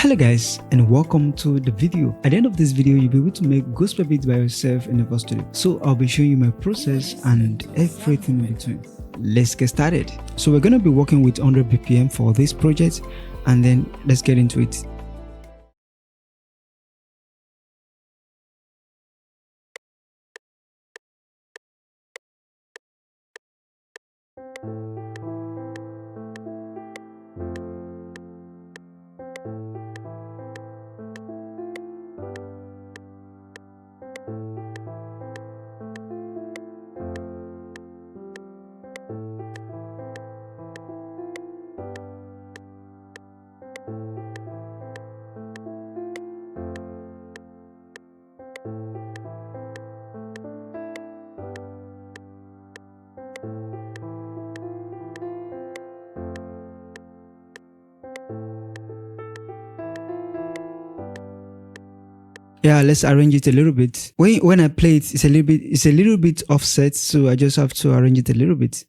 Hello guys, and welcome to the video. At the end of this video, you'll be able to make gospel beats by yourself in FL Studio. So I'll be showing you my process and everything in between. Let's get started. So we're going to be working with 100 BPM for this project, and then let's get into it. Yeah, let's arrange it a little bit. When I play it, it's a little bit offset, so I just have to arrange it a little bit.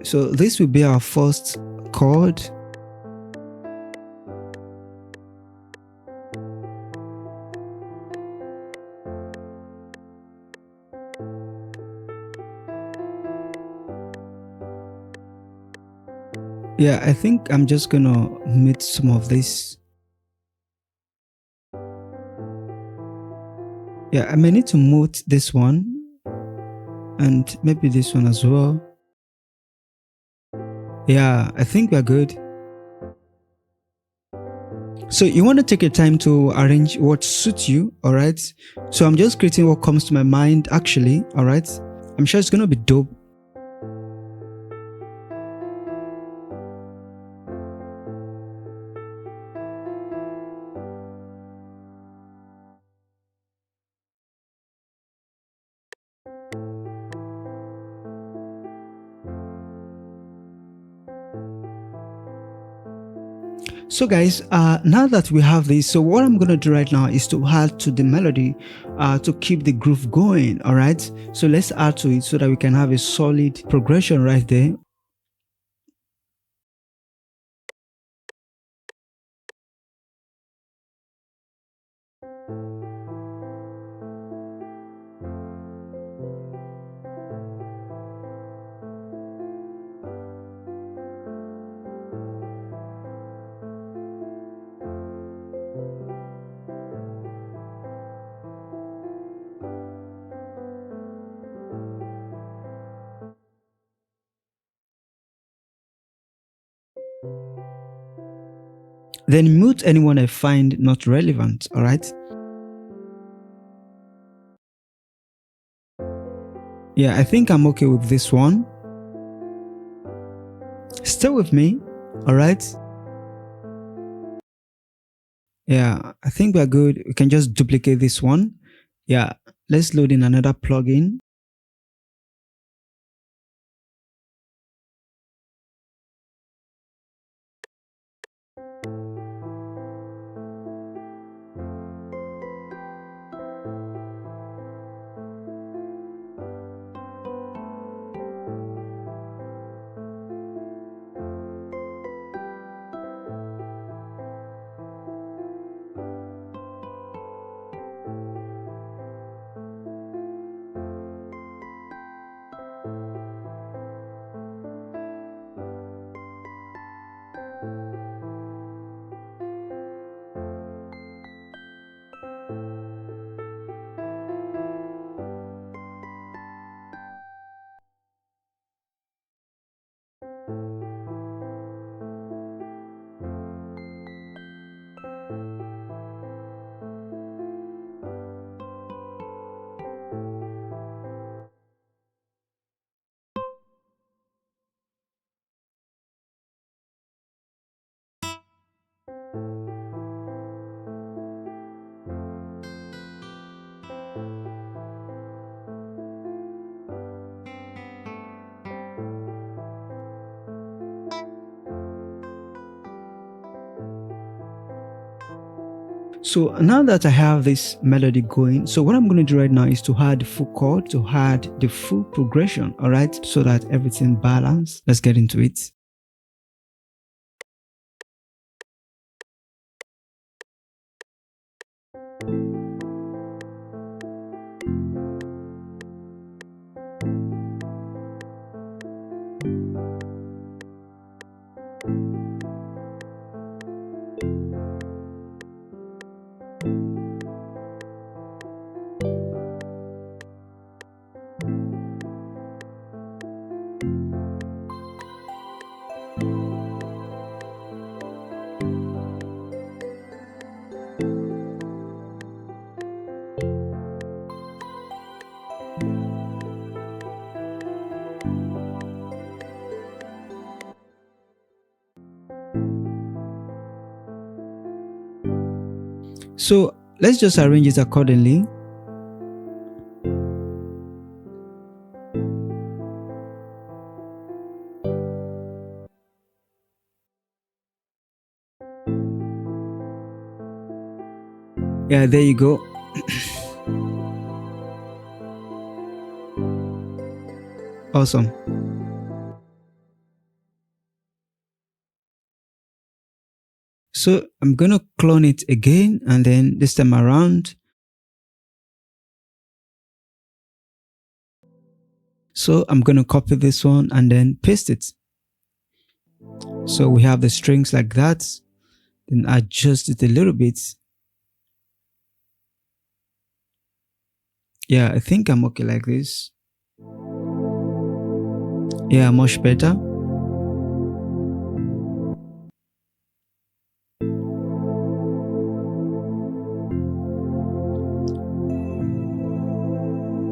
So this will be our first chord. Yeah, I think I'm just gonna mute some of this. Yeah, I may need to mute this one and maybe this one as well. Yeah, I think we're good. So you want to take your time to arrange what suits you, all right? So I'm just creating what comes to my mind actually, all right? I'm sure it's gonna be dope. So guys, now that we have this, so what I'm gonna do right now is to add to the melody to keep the groove going, all right? So let's add to it so that we can have a solid progression right there. Then mute anyone I find not relevant, all right? Yeah, I think I'm okay with this one. Stay with me, all right? Yeah, I think we're good. We can just duplicate this one. Yeah, let's load in another plugin. So now that I have this melody going, so what I'm going to do right now is to add the full chord, to add the full progression, all right, so that everything balanced. Let's get into it. So let's just arrange it accordingly. Yeah, there you go. Awesome. So I'm going to clone it again, and then this time around. So I'm going to copy this one and then paste it. So we have the strings like that. Then adjust it a little bit. Yeah, I think I'm okay like this. Yeah, much better.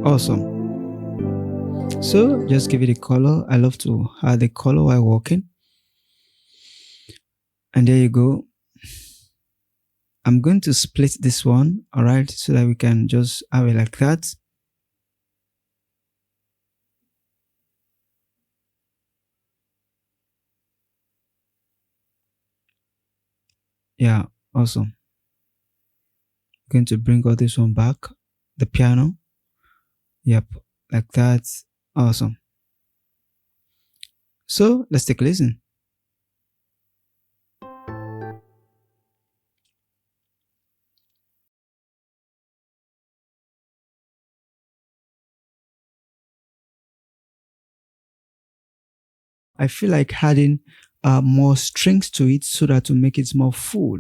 Awesome. So just give it a color. I love to add the color while working. And there you go. I'm going to split this one, all right, so that we can just have it like that. Yeah, awesome. Going to bring all this one back, the piano. Yep, like that. Awesome. So let's take a listen. I feel like adding more strings to it so that to make it more full.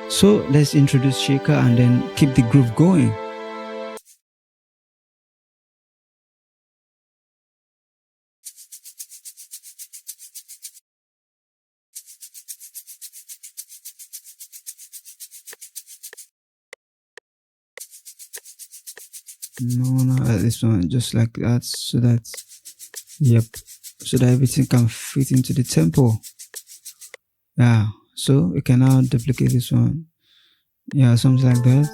So let's introduce shaker and then keep the groove going. No, this one just like that, so that, yep, so that everything can fit into the tempo. Yeah, so we can now duplicate this one. Yeah, something like that.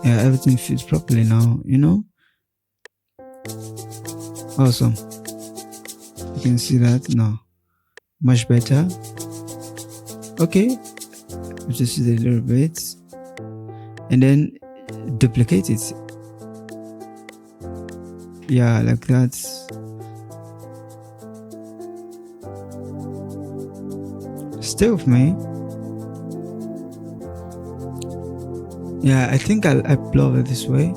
Yeah, everything fits properly now, you know. Awesome. You can see that now. Much better. Okay, just use it a little bit and then duplicate it. Yeah, like that. Stay with me. Yeah, I think I'll upload it this way.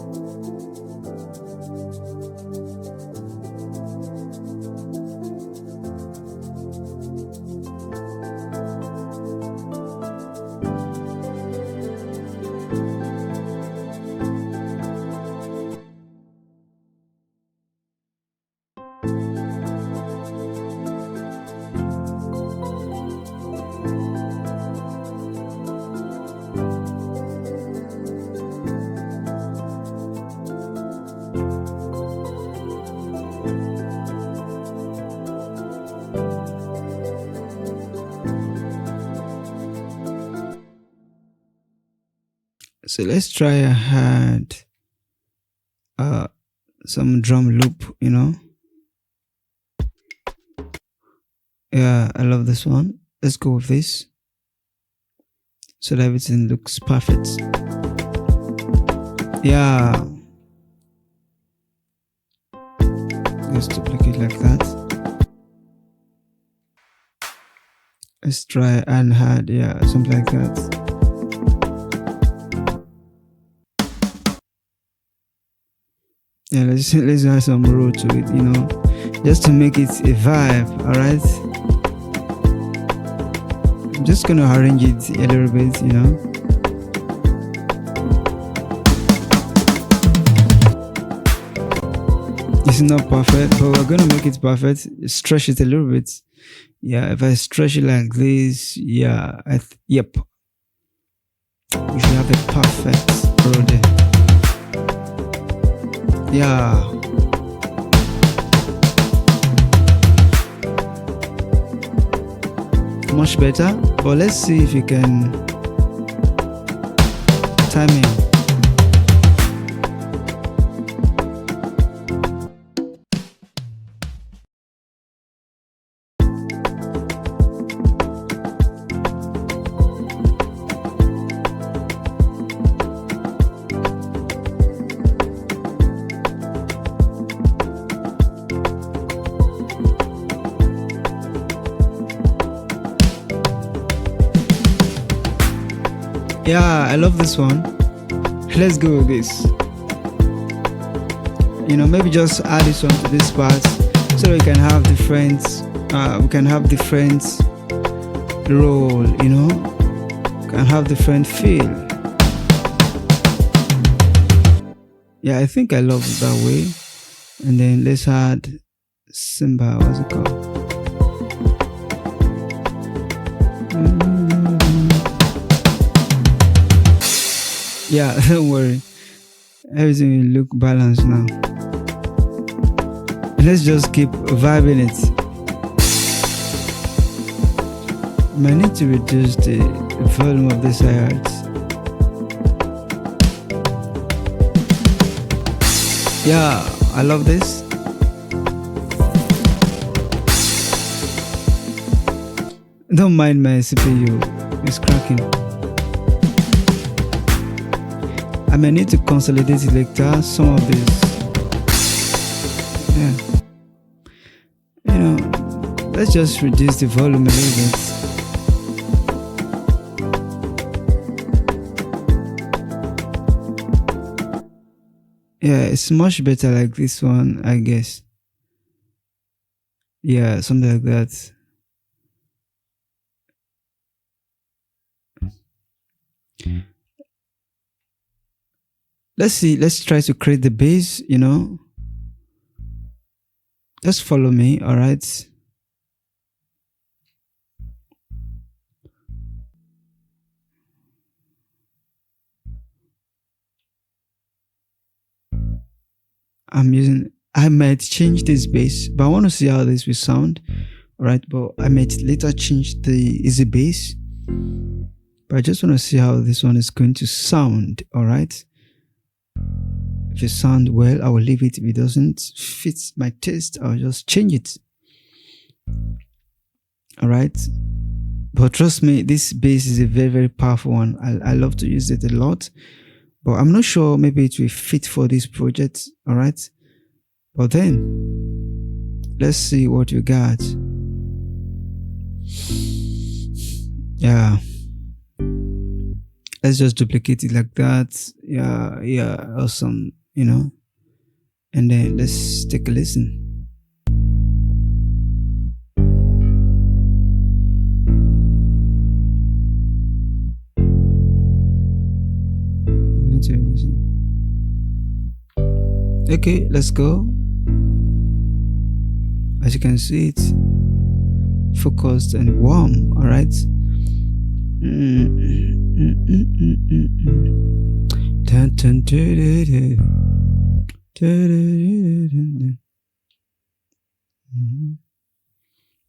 So let's try add some drum loop, you know. Yeah, I love this one. Let's go with this so that everything looks perfect. Yeah, let's duplicate like that. Let's try and add, yeah, something like that. Yeah, let's add some roll to it, you know, just to make it a vibe. All right, I'm just gonna arrange it a little bit, you know. It's not perfect, but we're gonna make it perfect. Stretch it a little bit. Yeah, if I stretch it like this, yeah, yep, we should have a perfect roll there. Yeah, much better. But let's see if you can time it. Yeah, I love this one. Let's go with this. You know, maybe just add this one to this part so we can have different role, you know, can have different feel. Yeah, I think I love it that way. And then let's add cymbal, what's it called? Yeah, don't worry, everything will look balanced now. Let's just keep vibing it. I might need to reduce the volume of this hi-hat. Yeah, I love this. Don't mind my CPU, it's cracking. I may need to consolidate it later, some of this. Yeah. You know, let's just reduce the volume a little bit. Yeah, it's much better like this one, I guess. Yeah, something like that. Let's see, let's try to create the bass, you know. Just follow me, all right? I might change this bass, but I want to see how this will sound, all right? But I might later change the easy bass, but I just want to see how this one is going to sound, all right? If it sounds well, I will leave it. If it doesn't fit my taste, I'll just change it. All right. But trust me, this bass is a very, very powerful one. I love to use it a lot, but I'm not sure maybe it will fit for this project. All right. But then let's see what you got. Yeah. Let's just duplicate it like that. Yeah, awesome, you know. And then let's take a listen. Okay, let's go. As you can see, it's focused and warm. All right.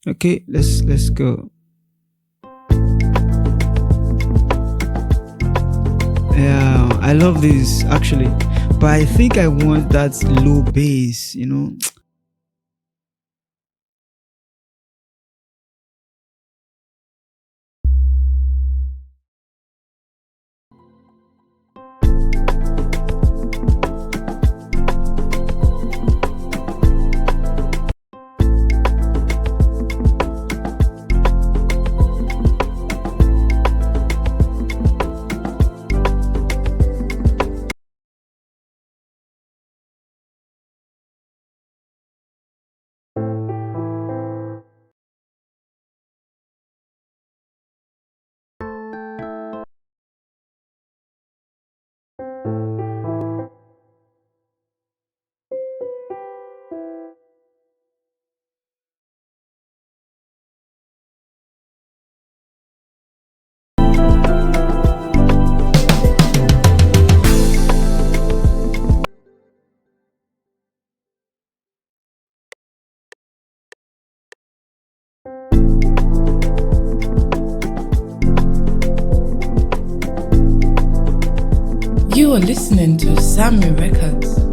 Okay, let's go. Yeah, I love this actually, but I think I want that low bass, you know. You are listening to SamieRecords.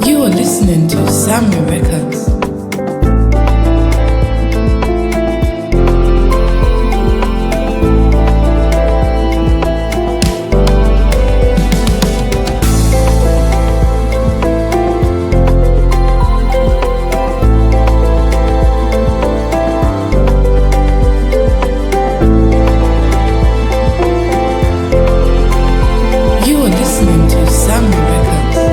You are listening to SamieRecords. You are listening to SamieRecords.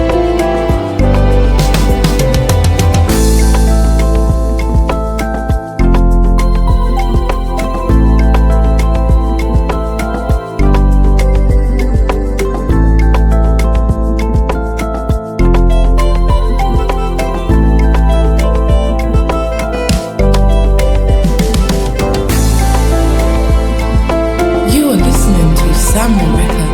You are listening to SamieRecords.